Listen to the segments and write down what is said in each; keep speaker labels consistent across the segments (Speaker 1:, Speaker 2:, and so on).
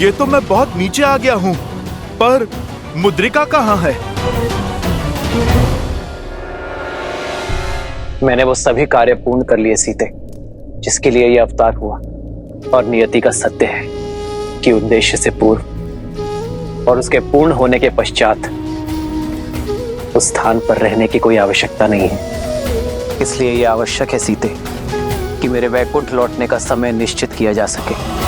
Speaker 1: ये तो मैं बहुत नीचे आ गया हूँ, पर मुद्रिका कहाँ है?
Speaker 2: मैंने वो सभी कार्य पूर्ण कर लिए सीते, जिसके लिए यह अवतार हुआ। और नियति का सत्य है कि उद्देश्य से पूर्व और उसके पूर्ण होने के पश्चात उस स्थान पर रहने की कोई आवश्यकता नहीं है। इसलिए यह आवश्यक है सीते कि मेरे वैकुंठ लौटने का समय निश्चित किया जा सके।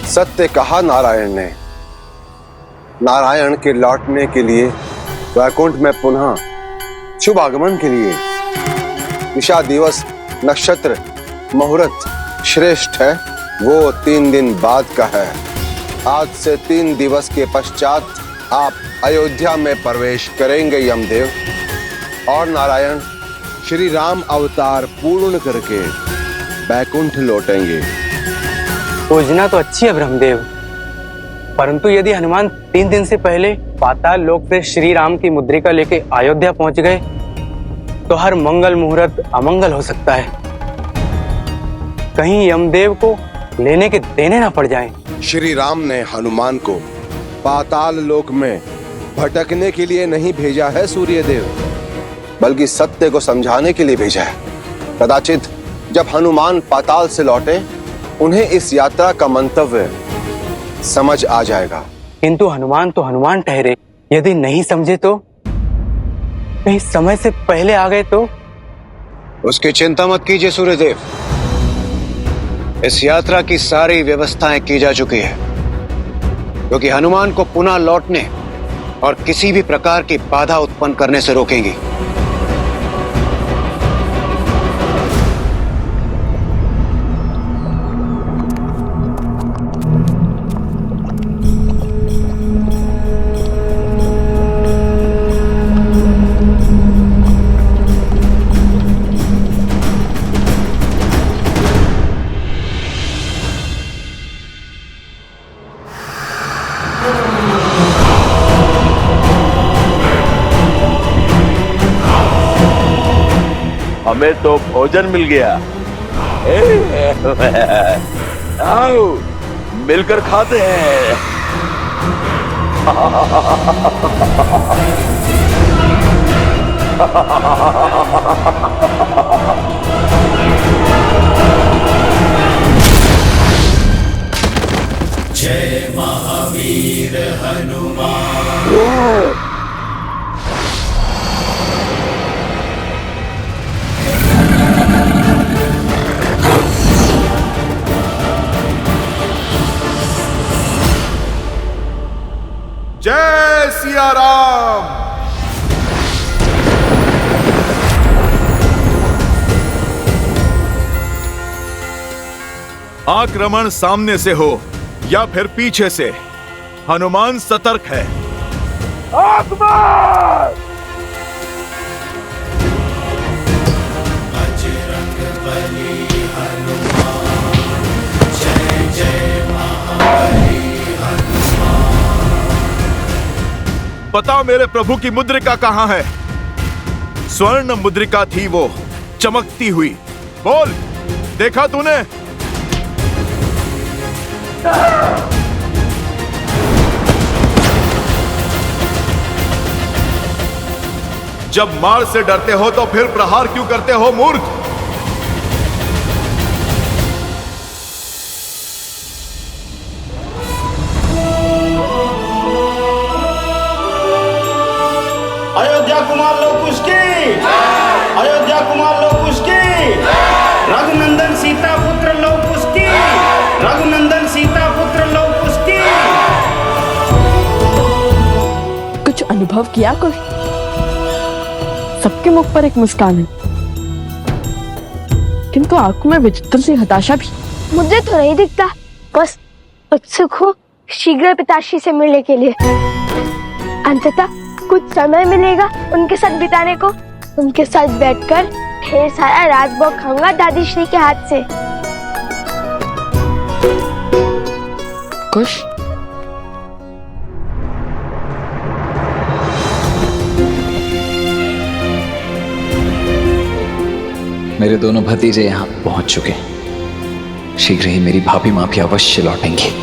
Speaker 3: सत्य कहा नारायण ने। नारायण के लौटने के लिए वैकुंठ में पुनः शुभ आगमन के लिए दिशा, दिवस, नक्षत्र, मुहूर्त श्रेष्ठ है वो 3 दिन बाद का है। आज से 3 दिवस के पश्चात आप अयोध्या में प्रवेश करेंगे यमदेव, और नारायण श्री राम अवतार पूर्ण करके वैकुंठ लौटेंगे।
Speaker 4: योजना तो अच्छी है ब्रह्मदेव, परंतु यदि हनुमान 3 दिन से पहले पाताल लोक से श्री राम की मुद्रिका लेके अयोध्या पहुंच गए तो हर मंगल मुहूर्त अमंगल हो सकता है। कहीं यमदेव को लेने के देने ना पड़ जाएं।
Speaker 3: श्री राम ने हनुमान को पाताल लोक में भटकने के लिए नहीं भेजा है सूर्यदेव, बल्कि सत्य को समझाने के लिए भेजा है। कदाचित जब हनुमान पाताल से लौटे उन्हें इस यात्रा का मंतव्य समझ आ जाएगा।
Speaker 4: किंतु हनुमान तो हनुमान ठहरे, यदि नहीं समझे तो, कहीं समय से पहले आ गए तो?
Speaker 5: उसकी चिंता मत कीजिए सूर्यदेव, इस यात्रा की सारी व्यवस्थाएं की जा चुकी है, क्योंकि हनुमान को पुनः लौटने और किसी भी प्रकार की बाधा उत्पन्न करने से रोकेंगी।
Speaker 1: हमें तो भोजन मिल गया। आओ मिलकर खाते हैं।
Speaker 6: जय महावीर हनुमान।
Speaker 1: जय सिया राम। आक्रमण सामने से हो या फिर पीछे से, हनुमान सतर्क है। आगमन!
Speaker 6: बजरंग बली हनुमान, जय जय महाबली हनुमान।
Speaker 1: पता मेरे प्रभु की मुद्रिका कहाँ है? स्वर्ण मुद्रिका थी वो, चमकती हुई। बोल, देखा तूने? जब मार से डरते हो तो फिर प्रहार क्यों करते हो मूर्ख?
Speaker 7: अयोध्या कुमार लोकुश की, अयोध्या कुमार लोकुश की, रघुनंदन सीता पुत्र लोकुश की, रघुनंदन सीता पुत्र लोकुश की।
Speaker 8: कुछ अनुभव किया कोई? सबके मुख पर एक मुस्कान है, किंतु आंखों में विचित्र सी हताशा भी।
Speaker 9: मुझे तो नहीं दिखता, बस उत्सुक हूँ शीघ्र पिताश्री से मिलने के लिए। अंततः कुछ समय मिलेगा उनके साथ बिताने को। उनके साथ बैठकर ढेर सारा राजभोग खाऊंगा दादी श्री के हाथ से।
Speaker 8: कुश,
Speaker 10: मेरे दोनों भतीजे यहाँ पहुंच चुके हैं। शीघ्र ही मेरी भाभी माँ भी अवश्य लौटेंगी।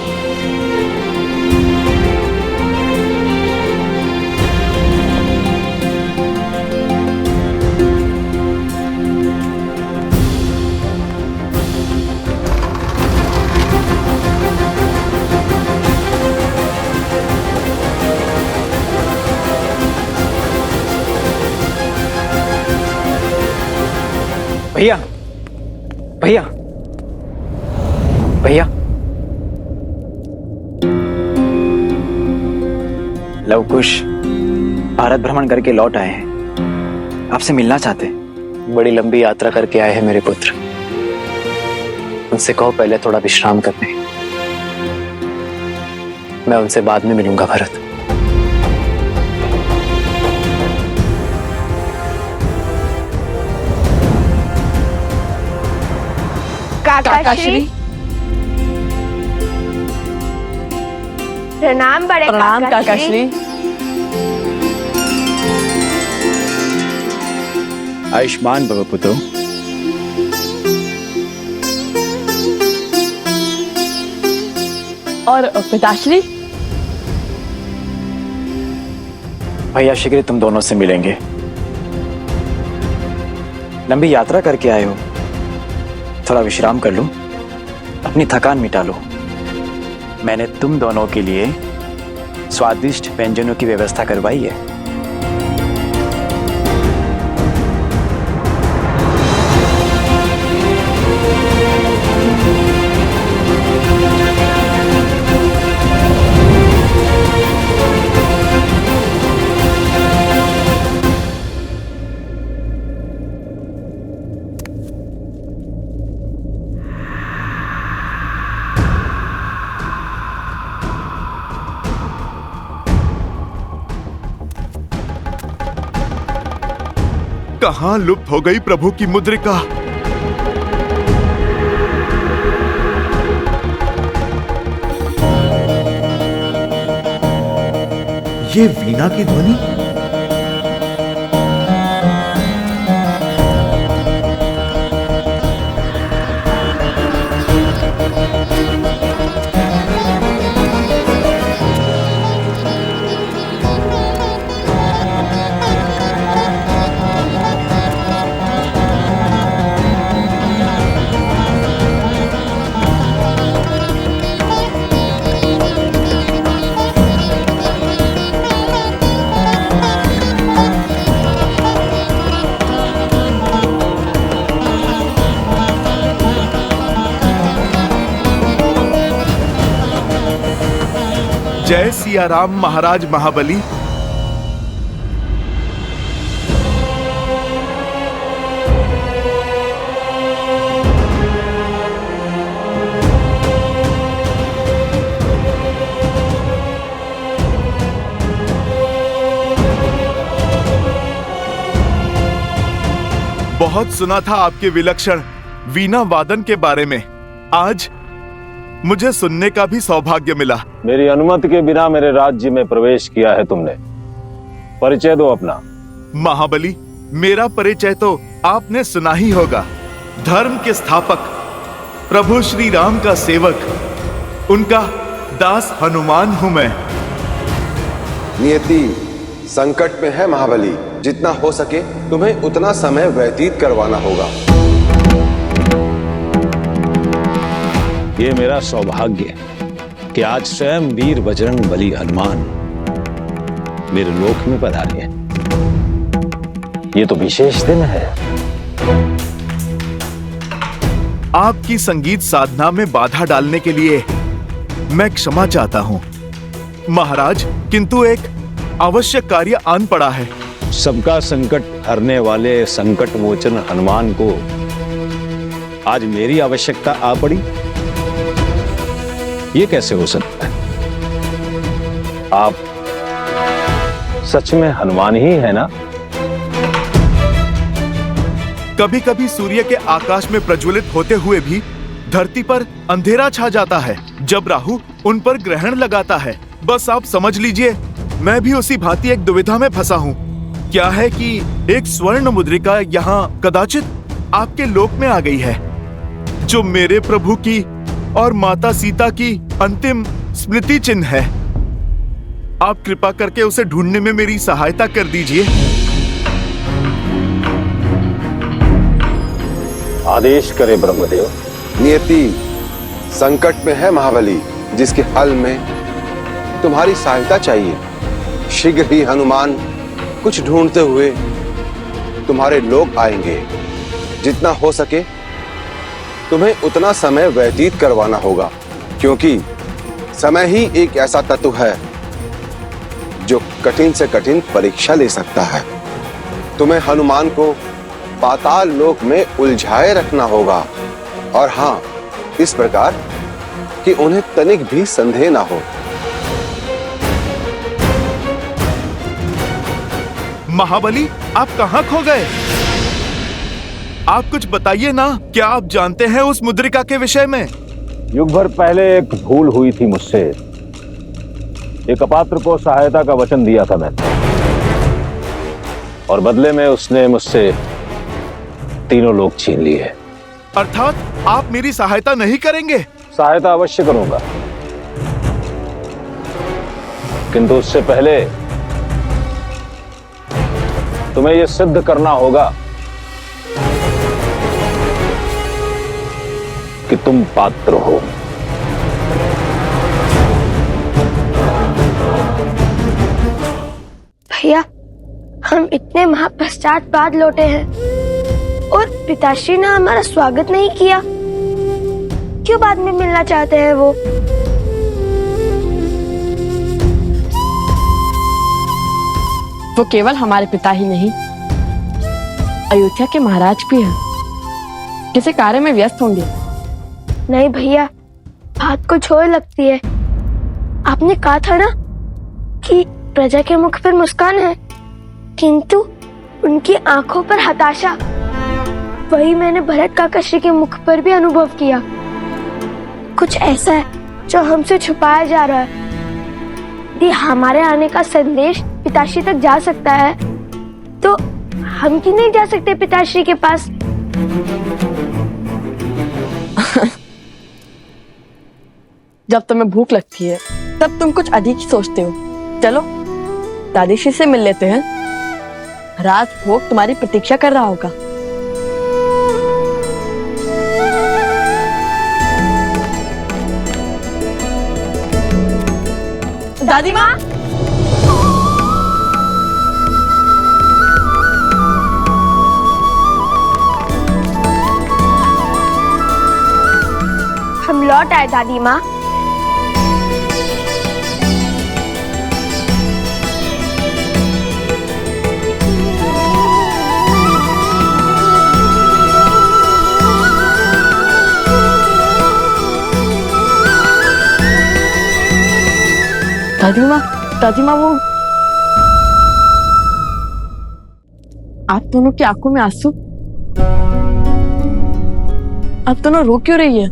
Speaker 4: भैया भैया भैया, लवकुश भारत भ्रमण करके लौट आए हैं, आपसे मिलना चाहते हैं।
Speaker 2: बड़ी लंबी यात्रा करके आए हैं मेरे पुत्र, उनसे कहो पहले थोड़ा विश्राम करने। मैं उनसे बाद में मिलूंगा भरत।
Speaker 9: काकाश्री, प्रणाम बड़े
Speaker 8: प्रणाम काकाश्री।
Speaker 5: आयुष्मान भव पुत्रो।
Speaker 8: और पिताश्री?
Speaker 2: भैया शीघ्र तुम दोनों से मिलेंगे। लंबी यात्रा करके आए हो, थोड़ा विश्राम कर लो, अपनी थकान मिटा लो। मैंने तुम दोनों के लिए स्वादिष्ट व्यंजनों की व्यवस्था करवाई है।
Speaker 1: कहां लुप्त हो गई प्रभु की मुद्रिका? ये वीणा की ध्वनि? जय सिया राम महाराज महाबली। बहुत सुना था आपके विलक्षण वीणा वादन के बारे में, आज मुझे सुनने का भी सौभाग्य मिला।
Speaker 11: मेरी अनुमति के बिना मेरे राज्य में प्रवेश किया है तुमने, परिचय दो अपना।
Speaker 1: महाबली, मेरा परिचय तो आपने सुना ही होगा। धर्म के स्थापक प्रभु श्री राम का सेवक, उनका दास हनुमान हूं मैं।
Speaker 3: नियति संकट में है महाबली, जितना हो सके तुम्हें उतना समय व्यतीत करवाना होगा।
Speaker 11: ये मेरा सौभाग्य है कि आज स्वयं वीर बजरंग बली हनुमान मेरे लोक में पधारे हैं। ये तो विशेष दिन है।
Speaker 1: आपकी संगीत साधना में बाधा डालने के लिए मैं क्षमा चाहता हूं महाराज, किंतु एक आवश्यक कार्य आन पड़ा है।
Speaker 11: सबका संकट हरने वाले संकट मोचन हनुमान को आज मेरी आवश्यकता आ पड़ी, ये कैसे हो सकता है? आप सच में हनुमान ही है ना?
Speaker 1: कभी कभी सूर्य के आकाश में प्रज्वलित होते हुए भी धरती पर अंधेरा छा जाता है जब राहु उन पर ग्रहण लगाता है। बस आप समझ लीजिए, मैं भी उसी भांति एक दुविधा में फंसा हूँ। क्या है कि एक स्वर्ण मुद्रिका यहाँ कदाचित आपके लोक में आ गई है, जो मेरे प्रभु की और माता सीता की अंतिम स्मृति चिन्ह है। आप कृपा करके उसे ढूंढने में मेरी सहायता कर दीजिए।
Speaker 11: आदेश करे ब्रह्मदेव।
Speaker 3: नियति संकट में है महाबली, जिसके हल में तुम्हारी सहायता चाहिए। शीघ्र ही हनुमान कुछ ढूंढते हुए तुम्हारे लोग आएंगे। जितना हो सके तुम्हें उतना समय व्यतीत करवाना होगा, क्योंकि समय ही एक ऐसा तत्व है जो कठिन से कठिन परीक्षा ले सकता है। तुम्हें हनुमान को पाताल लोक में उलझाए रखना होगा, और हां, इस प्रकार कि उन्हें तनिक भी संदेह ना हो।
Speaker 1: महाबली, आप कहां खो गए? आप कुछ बताइए ना, क्या आप जानते हैं उस मुद्रिका के विषय में?
Speaker 11: युग भर पहले एक भूल हुई थी मुझसे। एक अपात्र को सहायता का वचन दिया था मैंने, और बदले में उसने मुझसे तीनों लोग छीन लिए।
Speaker 1: अर्थात आप मेरी सहायता नहीं करेंगे?
Speaker 11: सहायता अवश्य करूंगा, किंतु उससे पहले तुम्हें यह सिद्ध करना होगा कि तुम पात्र हो।
Speaker 9: भैया, हम इतने माह पश्चात बाद लौटे हैं और पिताश्री ने हमारा स्वागत नहीं किया। क्यों बाद में मिलना चाहते हैं वो?
Speaker 8: वो केवल हमारे पिता ही नहीं, अयोध्या के महाराज भी हैं। किसी कार्य में व्यस्त होंगे।
Speaker 9: नहीं भैया, बात कुछ और लगती है। आपने कहा था ना कि प्रजा के मुख पर मुस्कान है, किंतु उनकी आंखों पर हताशा। वही मैंने भरत काकाश्री के मुख पर भी अनुभव किया। कुछ ऐसा है जो हमसे छुपाया जा रहा है। यदि हमारे आने का संदेश पिताश्री तक जा सकता है, तो हम क्यों नहीं जा सकते पिताश्री के पास?
Speaker 8: जब तुम्हें भूख लगती है तब तुम कुछ अधिक ही सोचते हो। चलो दादीश्री से मिल लेते हैं। राज भोग तुम्हारी प्रतीक्षा कर रहा होगा। दादी माँ,
Speaker 9: हम लौट आए दादी माँ।
Speaker 8: दादी माँ वो आप दोनों की आंखों में आंसू। आप दोनों रो क्यों रही है?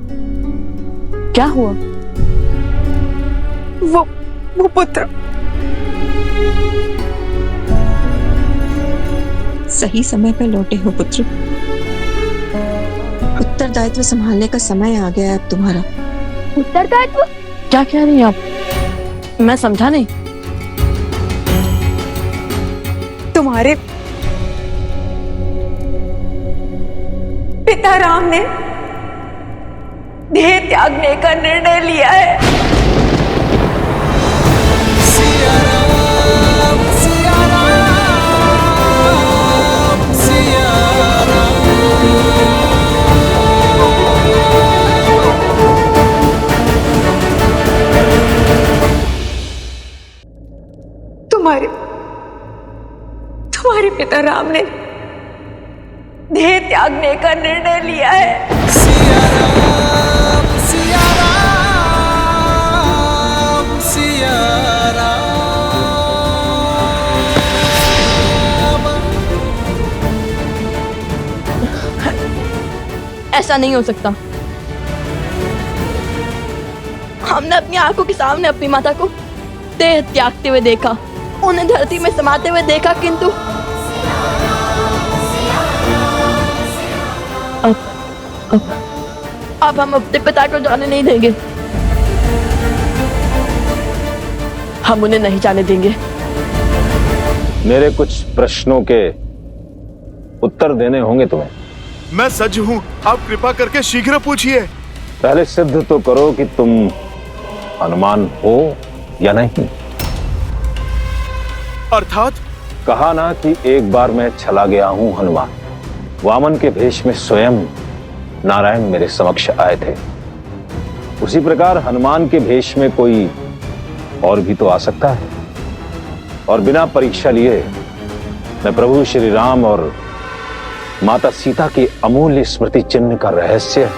Speaker 8: क्या हुआ?
Speaker 12: वो पुत्र सही समय पर लौटे हो पुत्र। उत्तरदायित्व संभालने का समय आ गया है अब तुम्हारा।
Speaker 9: उत्तरदायित्व?
Speaker 8: क्या कह रही हैं आप? मैं समझा नहीं।
Speaker 12: तुम्हारे पिता राम ने देह त्यागने का निर्णय लिया है।
Speaker 6: सिया राम, सिया राम, सिया
Speaker 12: तुम्हारे पिता राम ने देह त्यागने का निर्णय लिया है।
Speaker 6: सिया राम, सिया राम, सिया राम।
Speaker 8: ऐसा नहीं हो सकता। हमने अपनी आंखों के सामने अपनी माता को देह त्यागते हुए देखा, उन्हें धरती में समाते हुए देखा, किंतु अब हम अपने पिता को जाने नहीं देंगे। हम उन्हें नहीं जाने देंगे।
Speaker 11: मेरे कुछ प्रश्नों के उत्तर देने होंगे तुम्हें।
Speaker 1: मैं सज्ज हूँ, आप कृपा करके शीघ्र पूछिए।
Speaker 11: पहले सिद्ध तो करो कि तुम हनुमान हो या नहीं।
Speaker 1: अर्थात?
Speaker 11: कहा ना कि एक बार मैं चला गया हूं हनुमान। वामन के भेष में स्वयं नारायण मेरे समक्ष आए थे। उसी प्रकार हनुमान के भेष में कोई और भी तो आ सकता है। और बिना परीक्षा लिए मैं प्रभु श्री राम और माता सीता की अमूल्य स्मृति चिन्ह का रहस्य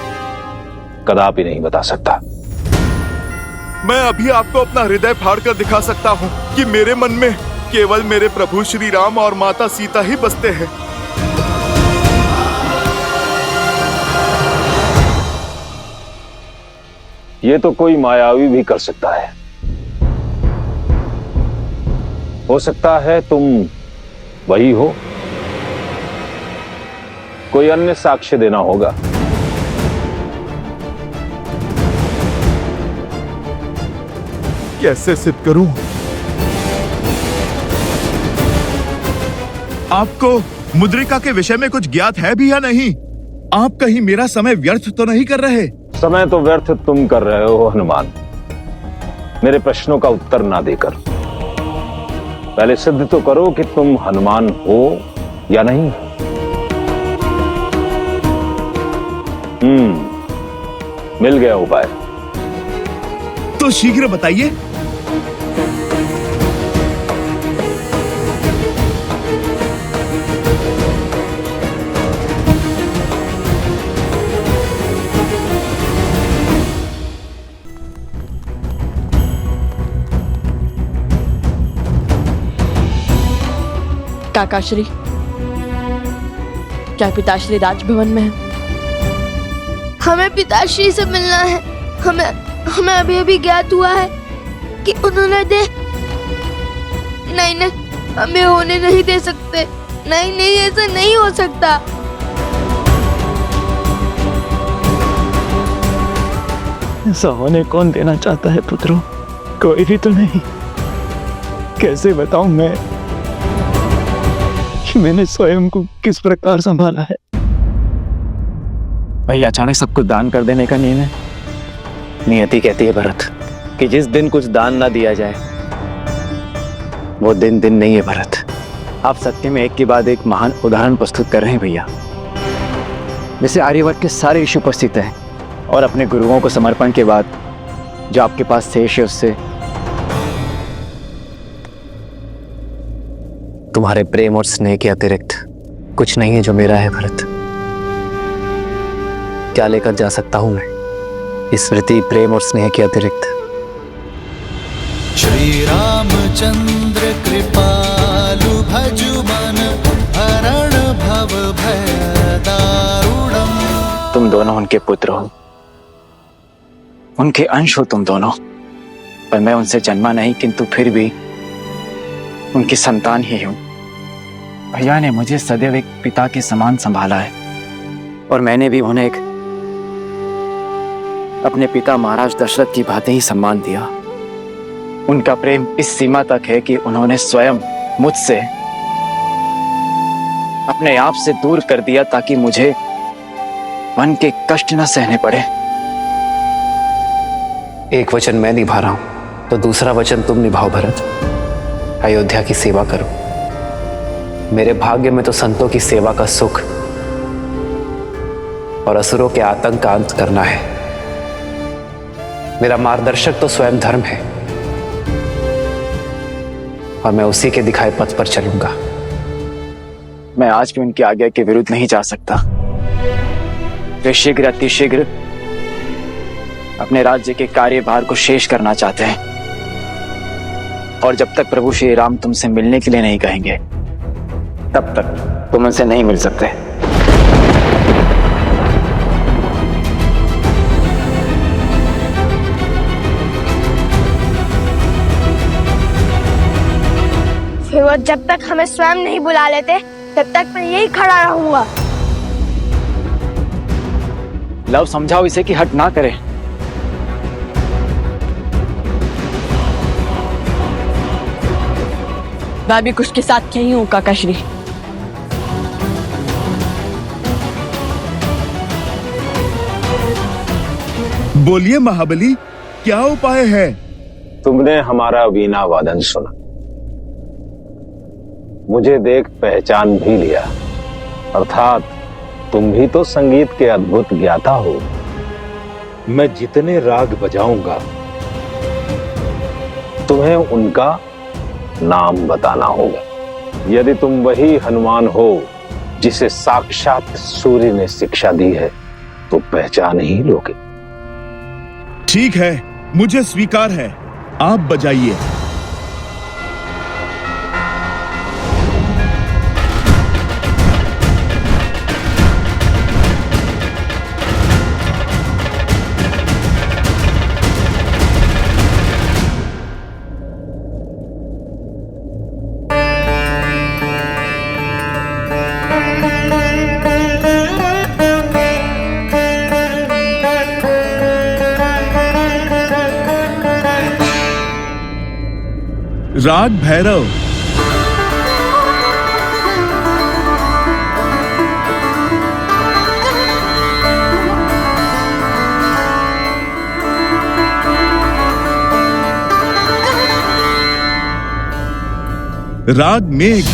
Speaker 11: कदापि नहीं बता सकता।
Speaker 1: मैं अभी आपको अपना हृदय फाड़ कर दिखा सकता हूँ कि मेरे मन में केवल मेरे प्रभु श्री राम और माता सीता ही बसते हैं।
Speaker 11: ये तो कोई मायावी भी कर सकता है। हो सकता है तुम वही हो। कोई अन्य साक्ष्य देना होगा।
Speaker 1: कैसे सिद्ध करूं? आपको मुद्रिका के विषय में कुछ ज्ञात है भी या नहीं? आप कहीं मेरा समय व्यर्थ तो नहीं कर रहे?
Speaker 11: समय तो व्यर्थ तुम कर रहे हो हनुमान, मेरे प्रश्नों का उत्तर ना देकर। पहले सिद्ध तो करो कि तुम हनुमान हो या नहीं। मिल गया उपाय।
Speaker 1: तो शीघ्र बताइए।
Speaker 8: काकाश्री, क्या पिताश्री राजभवन में है?
Speaker 9: हमें पिताश्री से मिलना है। हमें अभी अभी ज्ञात हुआ है कि उन्होंने नहीं, हमें होने नहीं दे सकते। नहीं, ऐसा नहीं हो सकता।
Speaker 10: ऐसा होने कौन देना चाहता है पुत्रों? कोई भी तो नहीं। कैसे बताऊं मैं कि मैंने स्वयं को किस प्रकार संभाला है। भाई अचानक सब कुछ दान कर देने का नियम है।
Speaker 2: नियति कहती है भरत कि जिस दिन कुछ दान ना दिया जाए वो दिन नहीं है भरत।
Speaker 10: आप सत्य में एक के बाद एक महान उदाहरण प्रस्तुत कर रहे हैं भैया। जैसे आर्यवर्त के सारे ऋषि उपस्थित हैं और अपने गुरुओं को समर्पण के बाद जो आपके पास शेष है उससे
Speaker 2: तुम्हारे प्रेम और स्नेह के अतिरिक्त कुछ नहीं है जो मेरा है भरत। क्या लेकर जा सकता हूं मैं स्मृति, प्रेम और स्नेह के अतिरिक्त?
Speaker 6: श्री रामचंद्र कृपालु भजु मन हरण भव भय दारुणम।
Speaker 10: तुम दोनों उनके पुत्र हो, उनके अंश हो तुम दोनों। पर मैं उनसे जन्मा नहीं, किंतु फिर भी उनकी संतान ही हूं। भैया ने मुझे सदैव एक पिता के समान संभाला है और मैंने भी उन्हें एक अपने पिता महाराज दशरथ की भांति ही सम्मान दिया। उनका प्रेम इस सीमा तक है कि उन्होंने स्वयं मुझसे अपने आप से दूर कर दिया ताकि मुझे मन के कष्ट न सहने पड़े।
Speaker 2: एक वचन मैं निभा रहा हूं तो दूसरा वचन तुम निभाओ भरत। अयोध्या की सेवा करो। मेरे भाग्य में तो संतों की सेवा का सुख और असुरों के आतंक का अंत करना है। मेरा मार्गदर्शक तो स्वयं धर्म है और मैं उसी के दिखाए पथ पर चलूंगा।
Speaker 10: मैं आज भी उनकी आज्ञा के विरुद्ध नहीं जा सकता। वे शीघ्र अतिशीघ्र अपने राज्य के कार्यभार को शेष करना चाहते हैं और जब तक प्रभु श्री राम तुमसे मिलने के लिए नहीं कहेंगे तब तक तुम उनसे नहीं मिल सकते।
Speaker 9: फिर वो जब तक हमें स्वयं नहीं बुला लेते तब तक मैं यही खड़ा रहूंगा।
Speaker 10: लव, समझाओ इसे कि हट ना करे।
Speaker 8: मैं भी कुछ के साथ यही हूँ काकाश्री।
Speaker 1: बोलिए महाबली, क्या उपाय है?
Speaker 11: तुमने हमारा वीणा वादन सुना, मुझे देख पहचान भी लिया, अर्थात तुम भी तो संगीत के अद्भुत ज्ञाता हो। मैं जितने राग बजाऊंगा तुम्हें उनका नाम बताना होगा। यदि तुम वही हनुमान हो जिसे साक्षात सूर्य ने शिक्षा दी है तो पहचान ही लोगे।
Speaker 1: ठीक है, मुझे स्वीकार है, आप बजाइए। राग भैरव। राग मेघ।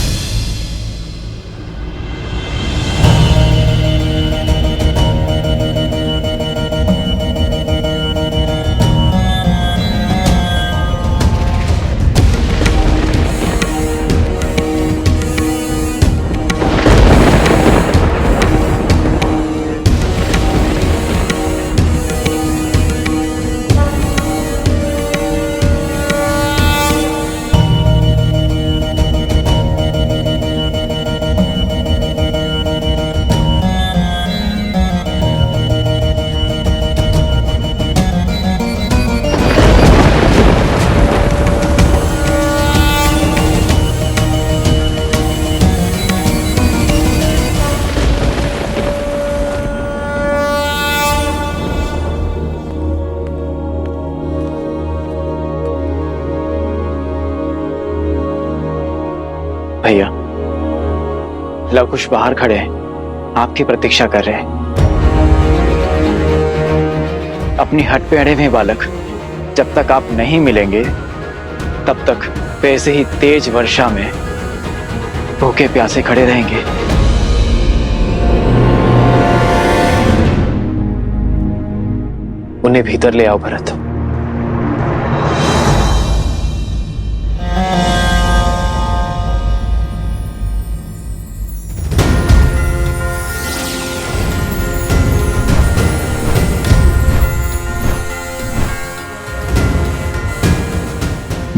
Speaker 10: भैया, लव कुश बाहर खड़े हैं, आपकी प्रतीक्षा कर रहे हैं। अपनी हट पे अड़े हुए बालक, जब तक आप नहीं मिलेंगे तब तक वैसे ही तेज वर्षा में भूखे प्यासे खड़े रहेंगे।
Speaker 2: उन्हें भीतर ले आओ भरत।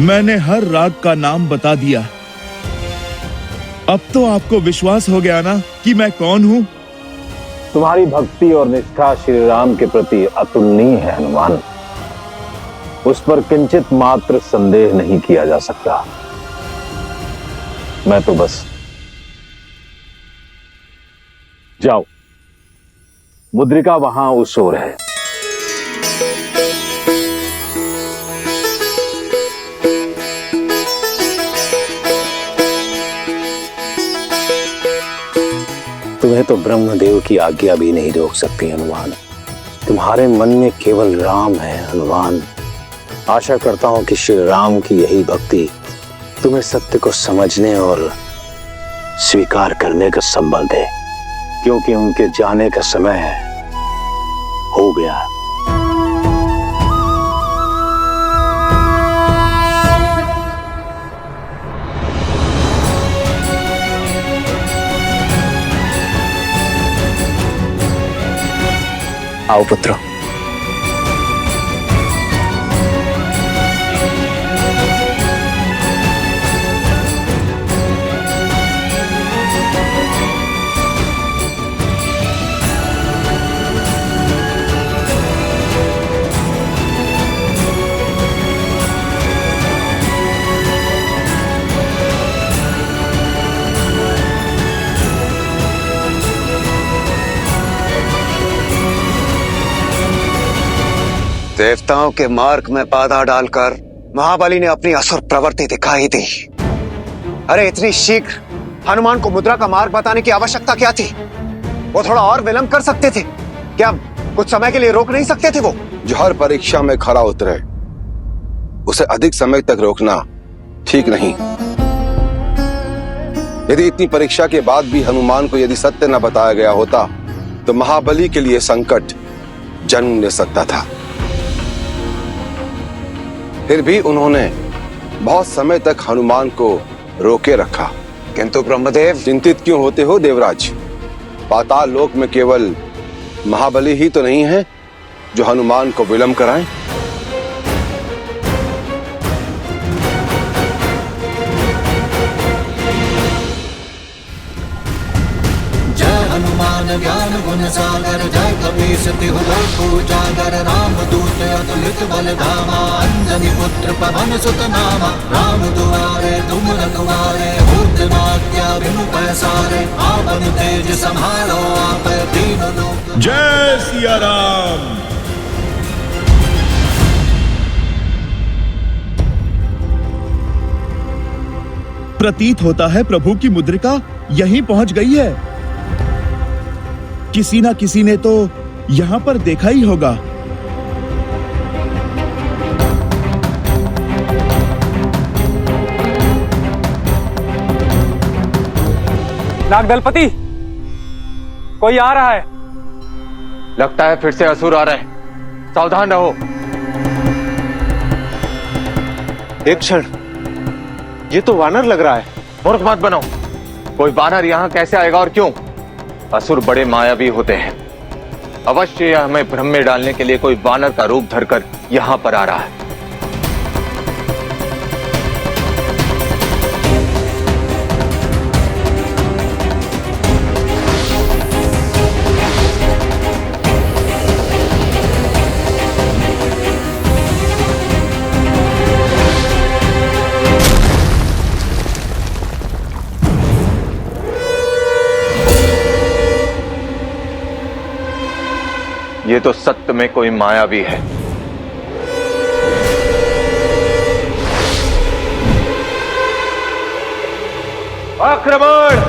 Speaker 1: मैंने हर राग का नाम बता दिया। अब तो आपको विश्वास हो गया ना कि मैं कौन हूं?
Speaker 11: तुम्हारी भक्ति और निष्ठा श्री राम के प्रति अतुलनीय है हनुमान, उस पर किंचित मात्र संदेह नहीं किया जा सकता। मैं तो बस जाओ, मुद्रिका वहां उस ओर है।
Speaker 2: तुम्हें तो ब्रह्मदेव की आज्ञा भी नहीं रोक सकती हनुमान। तुम्हारे मन में केवल राम है हनुमान। आशा करता हूं कि श्री राम की यही भक्ति तुम्हें सत्य को समझने और स्वीकार करने का संबल दे, क्योंकि उनके जाने का समय हो गया। आओ पुत्र।
Speaker 5: देवताओं के मार्ग में बाधा डालकर महाबली ने अपनी असुर प्रवृत्ति दिखाई दी। अरे इतनी शीघ्र हनुमान को मुद्रा का मार्ग बताने की आवश्यकता क्या थी? वो थोड़ा और विलंब कर सकते थे क्या? कुछ समय के लिए रोक नहीं सकते थे वो?
Speaker 3: जो हर परीक्षा में खरा उतरे उसे अधिक समय तक रोकना ठीक नहीं। यदि इतनी परीक्षा के बाद भी हनुमान को यदि सत्य न बताया गया होता तो महाबली के लिए संकट जन्म ले सकता था। फिर भी उन्होंने बहुत समय तक हनुमान को रोके रखा।
Speaker 5: किंतु ब्रह्मदेव,
Speaker 3: चिंतित क्यों होते हो देवराज? पाताल लोक में केवल महाबली ही तो नहीं है जो हनुमान को विलंब कराएं।
Speaker 6: जय हनुमान ज्ञान गुण सागर, जय कपीस तिहु लोक उजागर, राम दूत अतुलित बल धामा, अंजनी पुत्र पवन सुत नामा, राम दुआरे तुम रखवारे, होत न आज्ञा बिनु पैसारे, आपन तेज संभालो आप तीनों लोक।
Speaker 1: जय सिया राम। प्रतीत होता है प्रभु की मुद्रिका यहीं पहुंच गई है। किसी ना किसी ने तो यहां पर देखा ही होगा।
Speaker 4: नागदलपति, कोई आ रहा है। लगता है फिर से असुर आ रहे हैं, सावधान रहो।
Speaker 5: एक क्षण, ये तो वानर लग रहा है।
Speaker 4: मूर्ख मत बनो। कोई वानर यहाँ कैसे आएगा और क्यों? असुर बड़े मायावी होते हैं। अवश्य यह हमें भ्रम में डालने के लिए कोई वानर का रूप धरकर यहाँ पर आ रहा है। ये तो सत्य में कोई मायावी है। आक्रमण!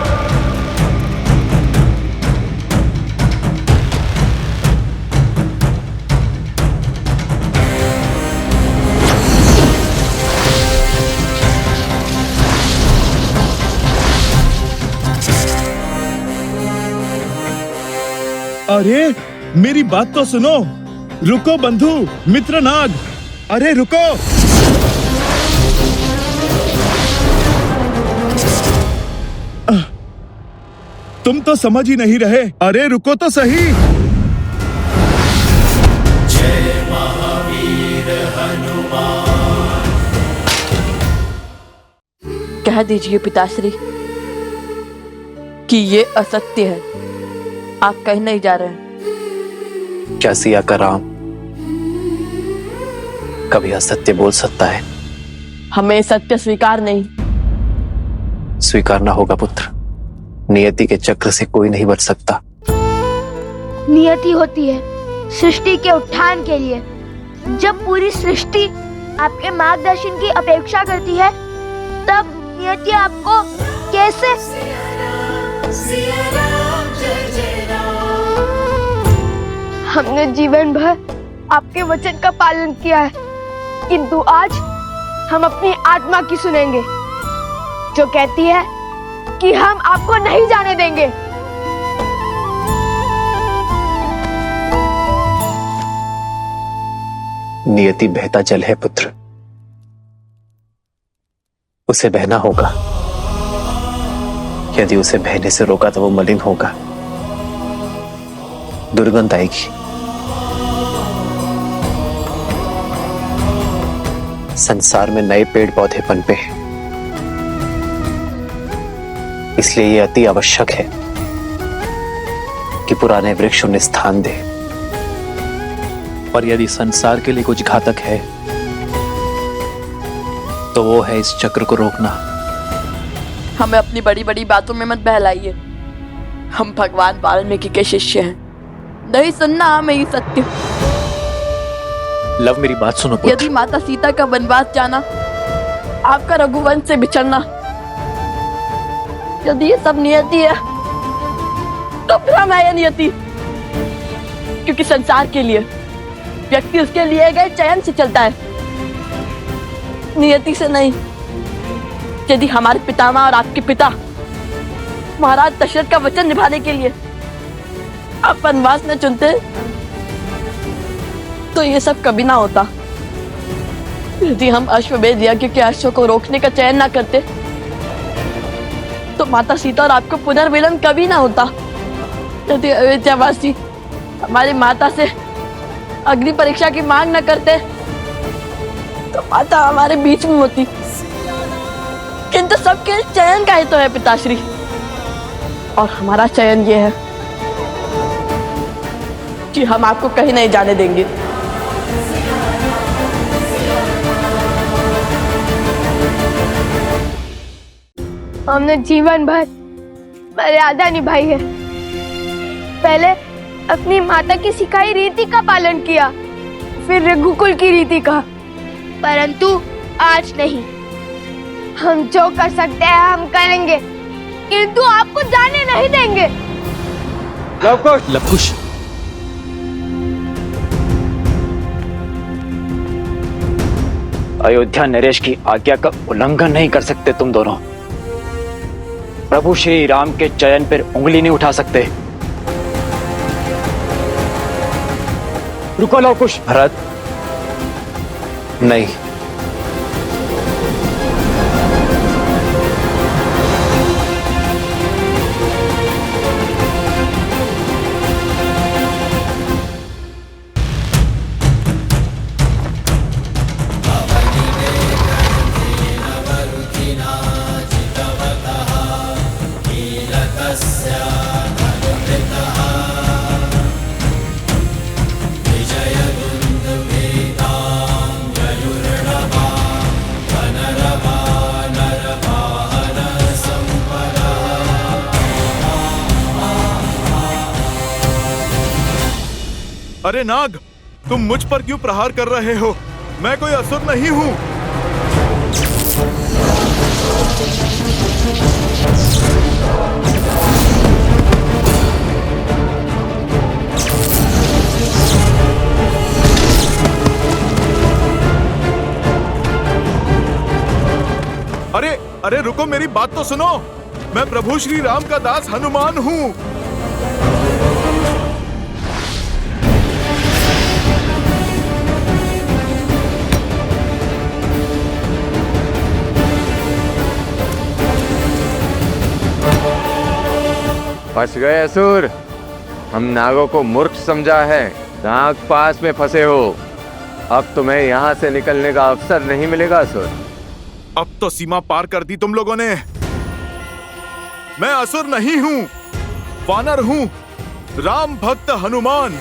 Speaker 1: अरे मेरी बात तो सुनो। रुको बंधु मित्र नाग, अरे रुको। तुम तो समझ ही नहीं रहे। अरे रुको तो सही।
Speaker 6: जय महावीर हनुमान।
Speaker 8: कह दीजिए पिताश्री कि ये असत्य है। आप कहीं नहीं जा रहे हैं।
Speaker 2: क्या सिया का राम कभी असत्य बोल सकता है?
Speaker 8: हमें सत्य स्वीकार नहीं।
Speaker 2: स्वीकारना होगा पुत्र। नियति के चक्र से कोई नहीं बच सकता।
Speaker 9: नियति होती है सृष्टि के उत्थान के लिए। जब पूरी सृष्टि आपके मार्गदर्शन की अपेक्षा करती है तब नियति आपको कैसे? हमने जीवन भर आपके वचन का पालन किया है, किंतु आज हम अपनी आत्मा की सुनेंगे जो कहती है कि हम आपको नहीं जाने देंगे।
Speaker 2: नियति बहता जल है पुत्र, उसे बहना होगा। यदि उसे बहने से रोका तो वो मलिन होगा, दुर्गंध आएगी। संसार में नए पेड़ पौधे पनपे हैं, इसलिए ये अति आवश्यक है कि पुराने वृक्ष उन्हें स्थान दे।
Speaker 10: पर यदि संसार के लिए कुछ घातक है तो वो है इस चक्र को रोकना।
Speaker 8: हमें अपनी बड़ी बड़ी बातों में मत बहलाइए। हम भगवान वाल्मीकि के शिष्य हैं। नहीं सुनना हमें ये सत्य।
Speaker 10: लव, मेरी बात सुनो पुत्र।
Speaker 8: यदि माता सीता का वनवास जाना, आपका रघुवंश से बिछड़ना, यदि ये सब नियति है तो फिर हम है नियति। क्योंकि संसार के लिए व्यक्ति उसके लिए गए चयन से चलता है, नियति से नहीं। यदि हमारे पितामह और आपके पिता महाराज दशरथ का वचन निभाने के लिए आप वनवास न चुनते तो ये सब कभी ना होता। यदि हम अश्वमेध यज्ञ के अश्व को रोकने का चयन ना करते तो माता सीता और आपको पुनर्मिलन कभी ना होता। यदि अयोध्यावासी हमारी माता से अग्नि परीक्षा की मांग न करते तो माता हमारे बीच में होती। किंतु सबके चयन का ही तो है पिताश्री, और हमारा चयन ये है कि हम आपको कहीं नहीं जाने देंगे।
Speaker 9: हमने जीवन भर मर्यादा निभाई है। पहले अपनी माता की सिखाई रीति का पालन किया, फिर रघुकुल की रीति का, परंतु आज नहीं। हम जो कर सकते हैं हम करेंगे, किंतु आपको जाने नहीं देंगे।
Speaker 3: लवकुश,
Speaker 10: लवकुश, अयोध्या नरेश की आज्ञा का उल्लंघन नहीं कर सकते तुम दोनों। प्रभु श्री राम के चयन पर उंगली नहीं उठा सकते। रुको लवकुश।
Speaker 2: भरत, नहीं।
Speaker 1: अरे नाग, तुम मुझ पर क्यों प्रहार कर रहे हो? मैं कोई असुर नहीं हूं। अरे अरे रुको, मेरी बात तो सुनो। मैं प्रभु श्री राम का दास हनुमान हूं।
Speaker 13: फंस गए असुर। हम नागों को मूर्ख समझा है, नाग पास में फंसे हो। अब तुम्हें यहाँ से निकलने का अवसर नहीं मिलेगा असुर।
Speaker 1: अब तो सीमा पार कर दी तुम लोगों ने। मैं असुर नहीं हूं, वानर हूं, राम भक्त हनुमान।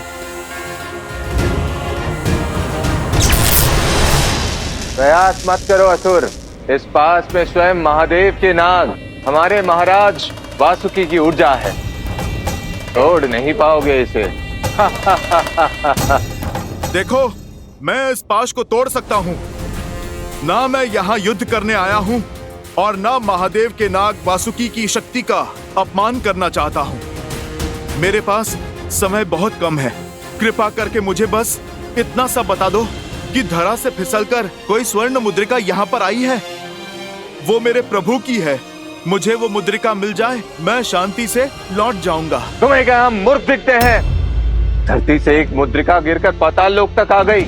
Speaker 13: प्रयास मत करो असुर। इस पास में स्वयं महादेव के नाग, हमारे महाराज वासुकी की ऊर्जा है, तोड़ नहीं पाओगे इसे।
Speaker 1: देखो, मैं इस पाश को तोड़ सकता हूं। ना मैं यहाँ युद्ध करने आया हूं और ना महादेव के नाग वासुकी की शक्ति का अपमान करना चाहता हूं। मेरे पास समय बहुत कम है। कृपा करके मुझे बस इतना सा बता दो कि धरा से फिसलकर कोई स्वर्ण मुद्रिका यहाँ पर आई है। वो मेरे प्रभु की है। मुझे वो मुद्रिका मिल जाए, मैं शांति से लौट जाऊंगा।
Speaker 13: तुम्हें क्या हम मूर्ख दिखते हैं? धरती से एक मुद्रिका गिरकर पाताल लोक तक आ गई।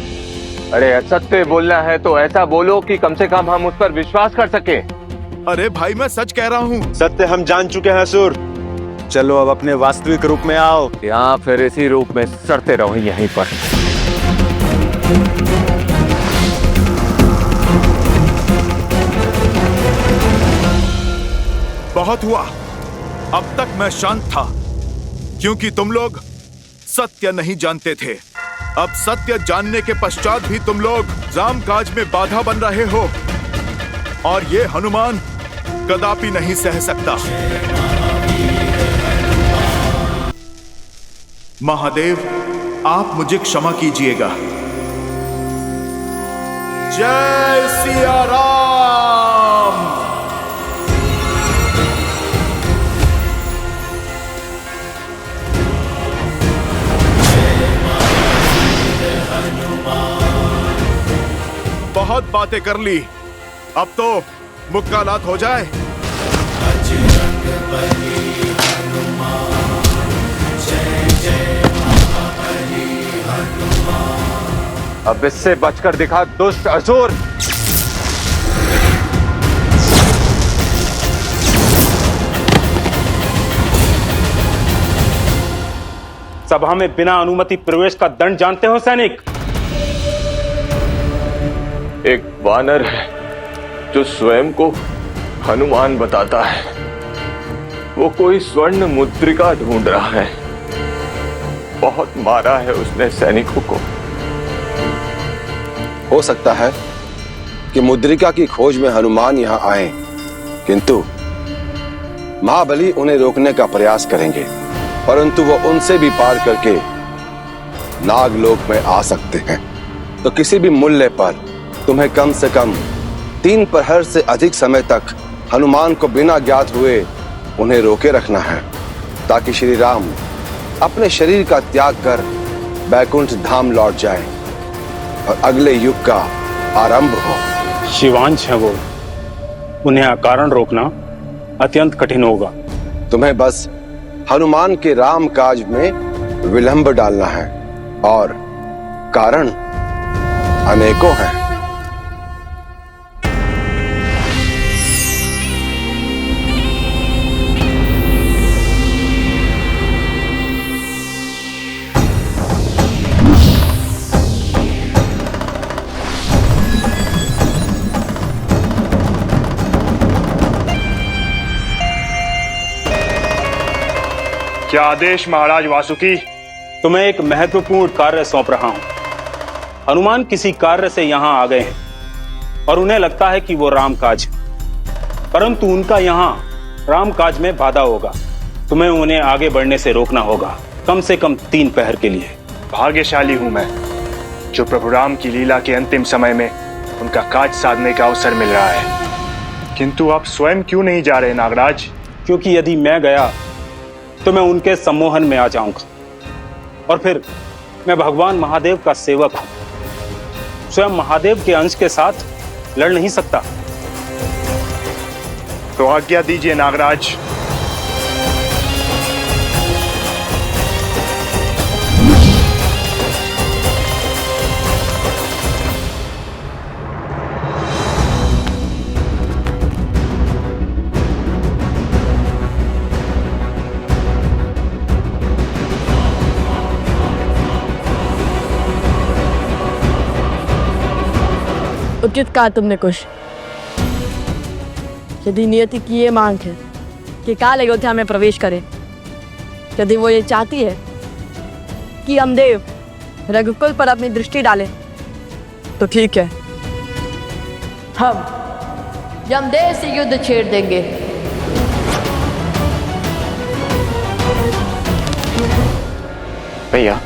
Speaker 13: अरे असत्य बोलना है तो ऐसा बोलो कि कम से कम हम उस पर विश्वास कर सके।
Speaker 1: अरे भाई, मैं सच कह रहा हूँ।
Speaker 3: सत्य हम जान चुके हैं असुर। चलो अब अपने वास्तविक रूप में आओ।
Speaker 13: यहाँ फिर इसी रूप में सड़ते रहो यहीं पर।
Speaker 1: बहुत हुआ। अब तक मैं शांत था क्योंकि तुम लोग सत्य नहीं जानते थे। अब सत्य जानने के पश्चात भी तुम लोग राम काज में बाधा बन रहे हो, और ये हनुमान कदापि नहीं सह सकता। महादेव, आप मुझे क्षमा कीजिएगा। जय सिया राम। बहुत बातें कर ली, अब तो मुक्कालात हो जाए।
Speaker 13: अब इससे बचकर दिखा दुष्ट असुर।
Speaker 7: सभा में बिना अनुमति प्रवेश का दंड जानते हो सैनिक?
Speaker 13: एक वानर है जो स्वयं को हनुमान बताता है। वो कोई स्वर्ण मुद्रिका ढूंढ रहा है। बहुत मारा है उसने सैनिकों को।
Speaker 3: हो सकता है कि मुद्रिका की खोज में हनुमान यहां आए, किंतु महाबली उन्हें रोकने का प्रयास करेंगे, परंतु वो उनसे भी पार करके नागलोक में आ सकते हैं। तो किसी भी मूल्य पर तुम्हें कम से कम 3 प्रहर से अधिक समय तक हनुमान को बिना ज्ञात हुए उन्हें रोके रखना है, ताकि श्री राम अपने शरीर का त्याग कर बैकुंठ धाम लौट जाए और अगले युग का आरंभ हो।
Speaker 7: शिवांश है वो, उन्हें अकारण रोकना अत्यंत कठिन होगा।
Speaker 3: तुम्हें बस हनुमान के राम काज में विलंब डालना है, और कारण अनेकों हैं।
Speaker 7: क्या आदेश महाराज वासुकी? तुम्हें एक महत्वपूर्ण कार्य सौंप रहा हूं। हनुमान किसी कार्य से यहां आ गए हैं और उन्हें लगता है कि वो रामकाज, परंतु उनका यहां रामकाज में बाधा होगा। तुम्हें उन्हें आगे बढ़ने से रोकना होगा, कम से कम 3 पहर के लिए।
Speaker 14: भाग्यशाली हूं मैं जो प्रभु राम की लीला के अंतिम समय में उनका काज साधने का अवसर मिल रहा है। किंतु आप स्वयं क्यों नहीं जा रहे नागराज?
Speaker 7: क्योंकि यदि मैं गया तो मैं उनके सम्मोहन में आ जाऊंगा, और फिर मैं भगवान महादेव का सेवक हूं। स्वयं महादेव के अंश के साथ लड़ नहीं सकता।
Speaker 14: तो आज्ञा दीजिए नागराज।
Speaker 8: उचित कहा तुमने कुश। यदि नियति की ये मांग है कि काल अयोध्या में प्रवेश करे, यदि वो ये चाहती है कि यमदेव रघुकुल पर अपनी दृष्टि डाले, तो ठीक है, हम यमदेव से युद्ध छेड़ देंगे।
Speaker 10: भैया,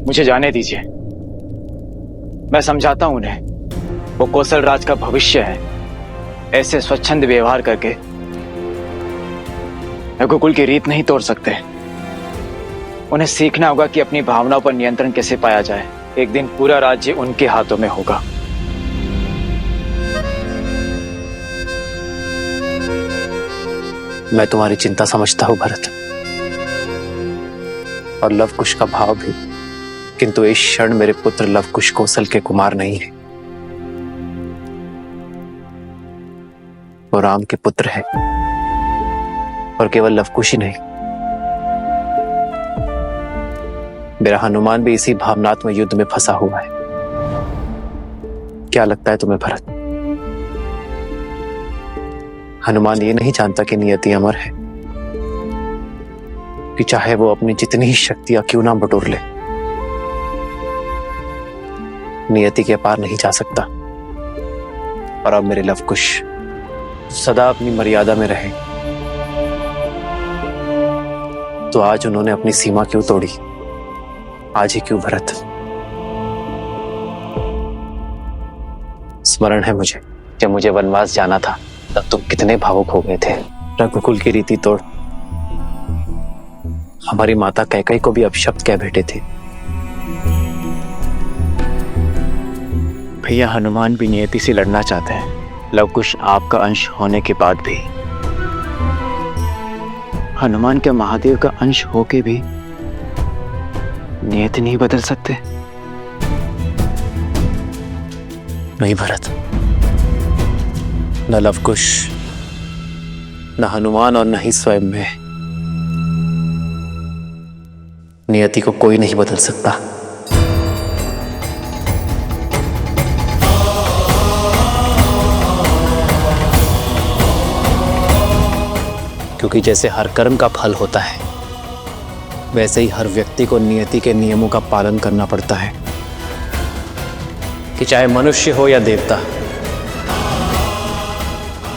Speaker 10: मुझे जाने दीजिए। मैं समझाता हूं उन्हें, वो कौशल राज का भविष्य है। ऐसे स्वच्छंद व्यवहार करके रघुकुल की रीत नहीं तोड़ सकते। उन्हें सीखना होगा कि अपनी भावनाओं पर नियंत्रण कैसे पाया जाए। एक दिन पूरा राज्य उनके हाथों में होगा।
Speaker 2: मैं तुम्हारी चिंता समझता हूं भरत, और लवकुश का भाव भी, किंतु इस क्षण मेरे पुत्र लवकुश कौशल के कुमार नहीं है। वो राम के पुत्र है, और केवल लवकुश ही नहीं, मेरा हनुमान भी इसी भावनात्मक युद्ध में फंसा हुआ है। क्या लगता है तुम्हें भरत? हनुमान ये नहीं जानता कि नियति अमर है, कि चाहे वो अपनी जितनी ही शक्तियां क्यों ना बटोर ले, नियति के पार नहीं जा सकता। और अब मेरे लवकुश सदा अपनी मर्यादा में रहे, तो आज उन्होंने अपनी सीमा क्यों तोड़ी? आज ही क्यों भरत? स्मरण है मुझे, जब मुझे वनवास जाना था तब तुम कितने भावुक हो गए थे। रघुकुल की रीति तोड़ हमारी माता कैकेयी को भी अपशब्द कह बैठे थे।
Speaker 10: भैया, हनुमान भी नियति से लड़ना चाहते हैं। लवकुश आपका अंश होने के बाद भी, हनुमान के महादेव का अंश होके भी नियति नहीं बदल सकते?
Speaker 2: नहीं भरत, न लवकुश, न हनुमान और न ही स्वयं में नियति को कोई नहीं बदल सकता। क्योंकि जैसे हर कर्म का फल होता है, वैसे ही हर व्यक्ति को नियति के नियमों का पालन करना पड़ता है, कि चाहे मनुष्य हो या देवता।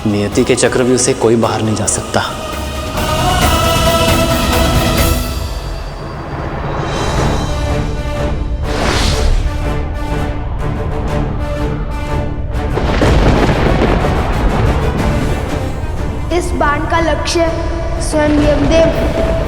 Speaker 2: नियति के चक्रव्यूह से कोई बाहर नहीं जा सकता।
Speaker 9: इस बाण का लक्ष्य स्वयं यमदेव।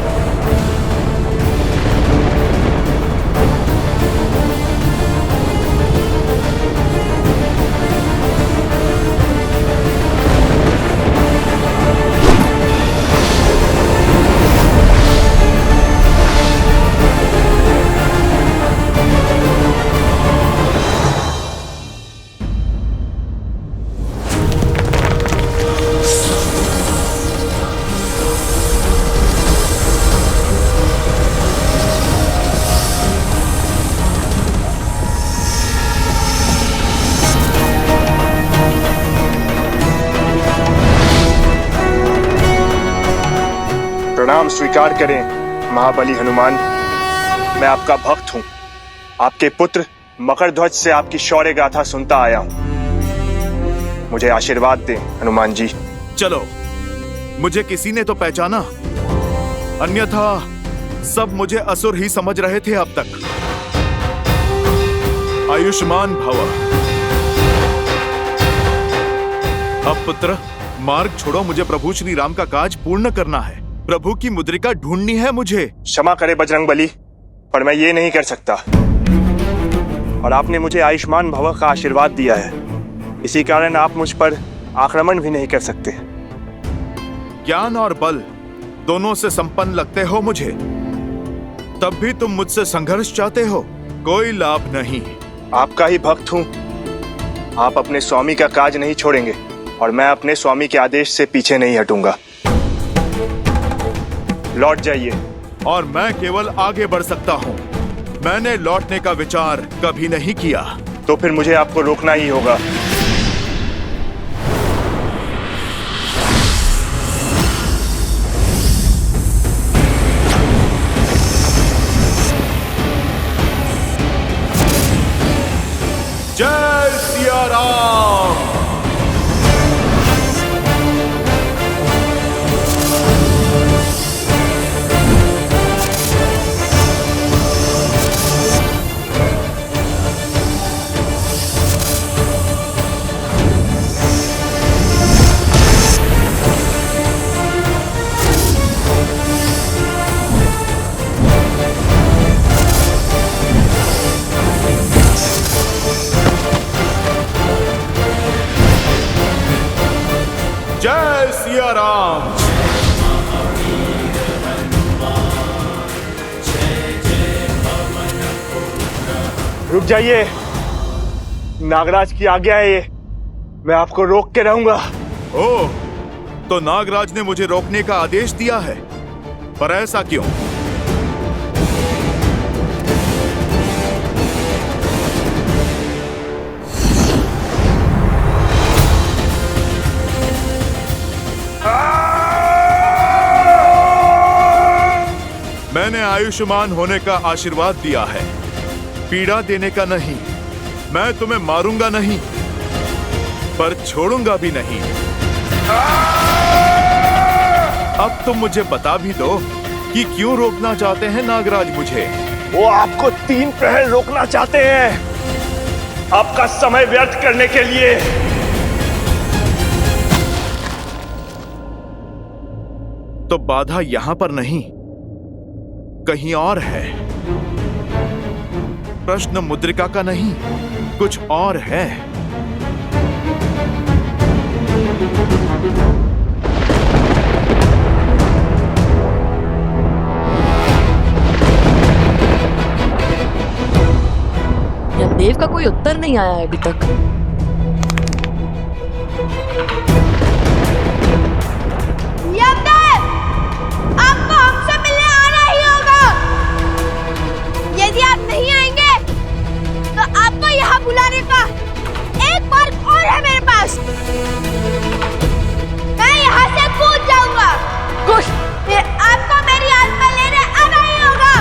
Speaker 14: प्रणाम स्वीकार करें महाबली हनुमान। मैं आपका भक्त हूं। आपके पुत्र मकरध्वज से आपकी शौर्य गाथा सुनता आया हूं। मुझे आशीर्वाद दें हनुमान जी।
Speaker 1: चलो, मुझे किसी ने तो पहचाना, अन्यथा सब मुझे असुर ही समझ रहे थे अब तक। आयुष्मान भव। अब पुत्र, मार्ग छोड़ो, मुझे प्रभु श्री राम का काज पूर्ण करना है। प्रभु की मुद्रिका ढूंढनी है मुझे।
Speaker 14: क्षमा करे बजरंगबली, पर मैं ये नहीं कर सकता। और आपने मुझे आयुष्मान भव का आशीर्वाद दिया है, इसी कारण आप मुझ पर आक्रमण भी नहीं कर सकते।
Speaker 1: ज्ञान और बल दोनों से संपन्न लगते हो मुझे, तब भी तुम मुझसे संघर्ष चाहते हो। कोई लाभ नहीं।
Speaker 14: आपका ही भक्त हूं। आप अपने स्वामी का काज नहीं छोड़ेंगे और मैं अपने स्वामी के आदेश से पीछे नहीं हटूंगा। लौट जाइए।
Speaker 1: और मैं केवल आगे बढ़ सकता हूँ। मैंने लौटने का विचार कभी नहीं किया।
Speaker 14: तो फिर मुझे आपको रोकना ही होगा।
Speaker 1: जय सिया राम। जय सिया राम।
Speaker 14: रुक जाइए, नागराज की आज्ञा है ये। मैं आपको रोक के रहूंगा।
Speaker 1: ओह, तो नागराज ने मुझे रोकने का आदेश दिया है, पर ऐसा क्यों? मैंने आयुष्मान होने का आशीर्वाद दिया है, पीड़ा देने का नहीं। मैं तुम्हें मारूंगा नहीं, पर छोड़ूंगा भी नहीं। अब तुम मुझे बता भी दो कि क्यों रोकना चाहते हैं नागराज मुझे?
Speaker 14: वो आपको 3 प्रहर रोकना चाहते हैं। आपका समय व्यर्थ करने के लिए।
Speaker 1: तो बाधा यहां पर नहीं, कहीं और है। प्रश्न मुद्रिका का नहीं, कुछ और है।
Speaker 8: देव का कोई उत्तर नहीं आया अभी तक।
Speaker 9: यमदेव, आपको हमसे मिलने आना ही होगा। यदि आप नहीं आएंगे तो आपको यहाँ बुलाने का एक मार्ग और है मेरे पास। मैं यहाँ से कूद जाऊंगा। कुछ आपको मेरी आत्मा लेने आना ही होगा।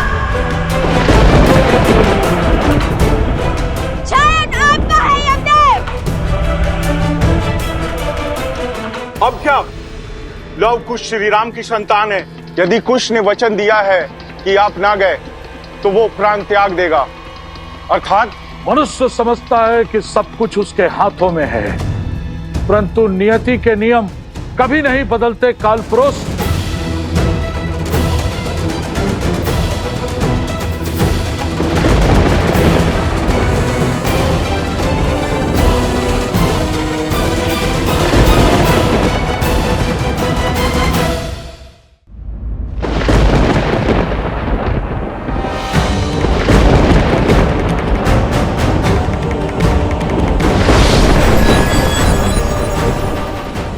Speaker 14: अब क्या? लव कुश श्री राम की संतान है। यदि कुश ने वचन दिया है कि आप ना गए तो वो प्राण त्याग देगा। अर्थात
Speaker 15: मनुष्य समझता है कि सब कुछ उसके हाथों में है, परंतु नियति के नियम कभी नहीं बदलते। कालपुरुष,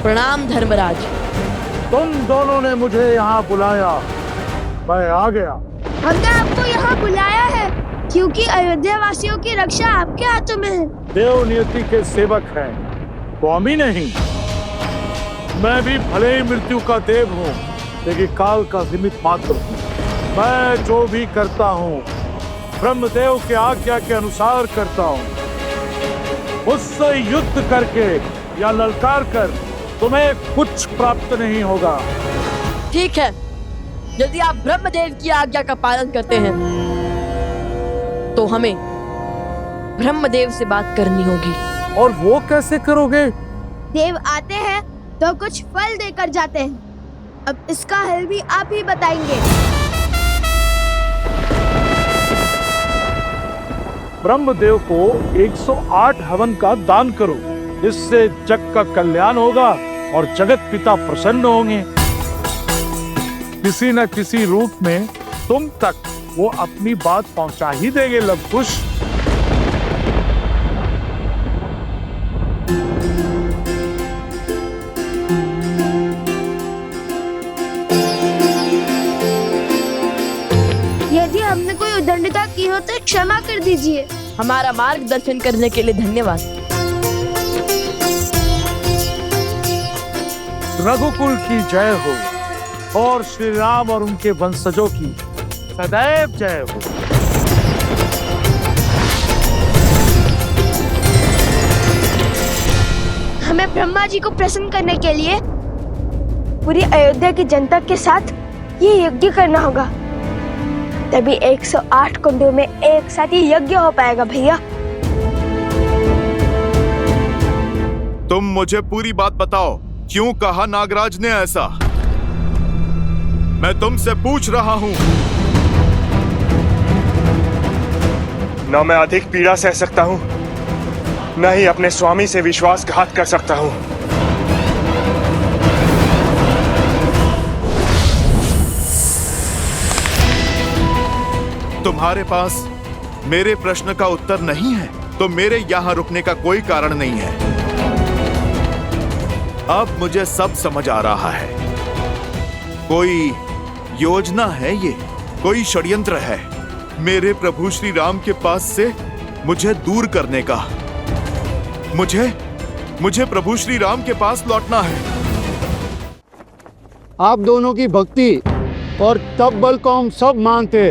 Speaker 8: प्रणाम धर्मराज।
Speaker 15: तुम दोनों ने मुझे यहाँ बुलाया, मैं आ गया।
Speaker 9: हमने आपको यहाँ बुलाया है क्योंकि अयोध्या वासियों की रक्षा आपके हाथों में है।
Speaker 15: देव नियति के सेवक हैं, स्वामी नहीं। मैं भी भले ही मृत्यु का देव हूँ, लेकिन काल का निमित्त मात्र हूँ। मैं जो भी करता हूँ ब्रह्मदेव के आज्ञा के अनुसार करता हूँ। मुझसे युद्ध करके या ललकार कर तुम्हें कुछ प्राप्त नहीं होगा।
Speaker 8: ठीक है, यदि आप ब्रह्मदेव की आज्ञा का पालन करते हैं तो हमें ब्रह्मदेव से बात करनी होगी।
Speaker 15: और वो कैसे करोगे?
Speaker 9: देव आते हैं तो कुछ फल देकर जाते हैं। अब इसका हल भी आप ही बताएंगे।
Speaker 15: ब्रह्मदेव को 108 हवन का दान करो, इससे जग का कल्याण होगा और जगत पिता प्रसन्न होंगे। किसी न किसी रूप में तुम तक वो अपनी बात पहुंचा ही देंगे लवकुश।
Speaker 9: यदि हमने कोई उद्दंडता की हो तो क्षमा कर दीजिए।
Speaker 8: हमारा मार्गदर्शन करने के लिए धन्यवाद।
Speaker 15: रघुकुल की जय हो और श्री राम और उनके वंशजों की सदैव जय हो।
Speaker 9: हमें ब्रह्मा जी को प्रसन्न करने के लिए पूरी अयोध्या की जनता के साथ ये यज्ञ करना होगा, तभी 108 कुंडों में एक साथ ही यज्ञ हो पाएगा। भैया,
Speaker 1: तुम मुझे पूरी बात बताओ, क्यों कहा नागराज ने ऐसा? मैं तुमसे पूछ रहा हूं।
Speaker 14: न मैं अधिक पीड़ा सह सकता हूं, न ही अपने स्वामी से विश्वासघात कर सकता हूं।
Speaker 1: तुम्हारे पास मेरे प्रश्न का उत्तर नहीं है तो मेरे यहाँ रुकने का कोई कारण नहीं है। अब मुझे सब समझ आ रहा है। कोई योजना है, ये कोई षड्यंत्र है मेरे प्रभु श्री राम के पास से मुझे दूर करने का। मुझे प्रभु श्री राम के पास लौटना है।
Speaker 16: आप दोनों की भक्ति और तप बल को हम सब मानते,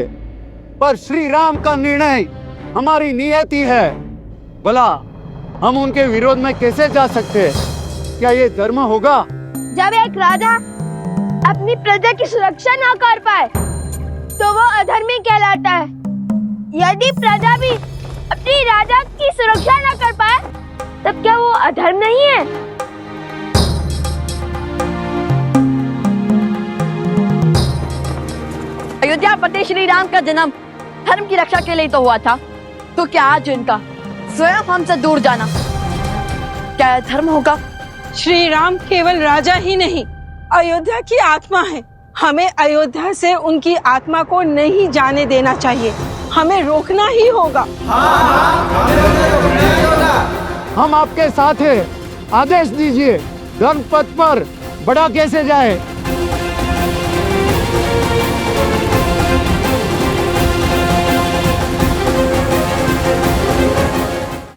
Speaker 16: पर श्री राम का निर्णय हमारी नियति है। भला हम उनके विरोध में कैसे जा सकते हैं? क्या ये धर्म होगा?
Speaker 9: जब एक राजा अपनी प्रजा की सुरक्षा ना कर पाए तो वो अधर्मी कहलाता है। यदि प्रजा भी अपने श्री राजा की सुरक्षा न कर पाए तब क्या वो अधर्म नहीं है?
Speaker 8: अयोध्यापति श्री राम का जन्म धर्म की रक्षा के लिए तो हुआ था, तो क्या आज इनका स्वयं हमसे दूर जाना क्या यह धर्म होगा?
Speaker 12: श्री राम केवल राजा ही नहीं, अयोध्या की आत्मा है। हमें अयोध्या से उनकी आत्मा को नहीं जाने देना चाहिए, हमें रोकना ही होगा।
Speaker 16: हम आपके साथ हैं, आदेश दीजिए धर्म पथ पर बढ़ा कैसे जाए।